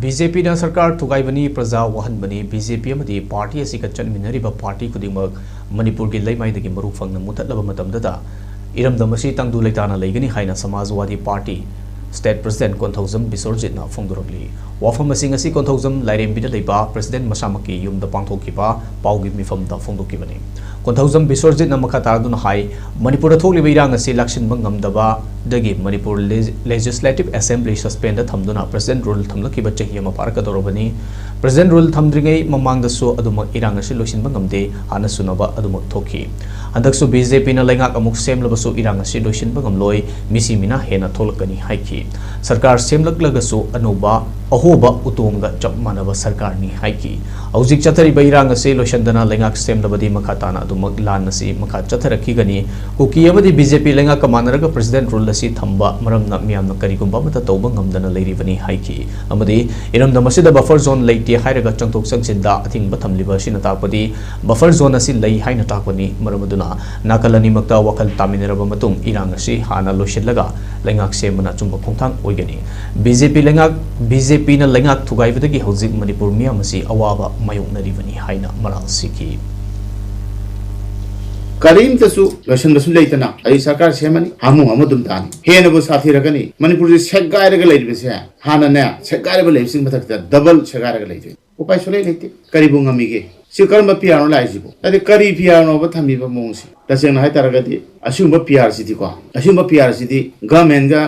BJP na sarkar thugaibani praja wahanbani BJP amadi party asika chanminariba party kudingmak Manipur gi leimai dagi maruk fangna muthatlaba matamdada iramdamasi tangdu leitana leigani haina samajwadi party state president Konthaujam Bisorjit na phongdorogli wafam asing asi Konthaujam lairembida leiba president masamaki yumda pangthokiba paugi mifamda phongdokibani Konthaujam Bisorjit na makataduna hai Manipur thokliba irang asi lakshinba ngamdaba dagi Manipur Legislative Assembly suspend thamduna president rule thamlakiba chahi ama parakadorobani president rule thamdringai mamangdasu aduma irang asi loisinba ngamde hana sunaba aduma thoki handaksu BJP na lengak amuk semlabasu irang asi loisinba ngamloi misi mina hena tholakani haiki sarkar semlaklagasu anuba ahoba utomga chap manaba sarkar ni haiki aujik chathari bairang ase loisandana lengak semlabadi makhatana adumak lan asi makha chatharakhi gani kuki amadi BJP lengak kamanaraga president rule asi thamba maramna miyamna karigumba mata tawba ngamdana leiribani haiki amadi iramda masida buffer zone leite hairaga changtok sangsinda athingba thamliba sina takpadi buffer zone asi lei haina takpani maramaduna nakalani makta wakal taminaraba matung irang asi hana loisinlaga lengak semana chumba khongthang oigani BJP na lengak thugaibadagi hojik Manipur miyam asi awaba mayoknaribani haina maral siki Karim tasu lotion basu leitana ai sarkar semani hamu amadum tan hena bo sathi ragani Manipur ji segai raga leibese hana na segai raga leibsing mathakta double segai raga leite upai sole leite karibung amige sikarma piano laijibo ade kari piano ba thami ba mongsi taseng hai taragadi asumba PR city ko asumba PR city government ga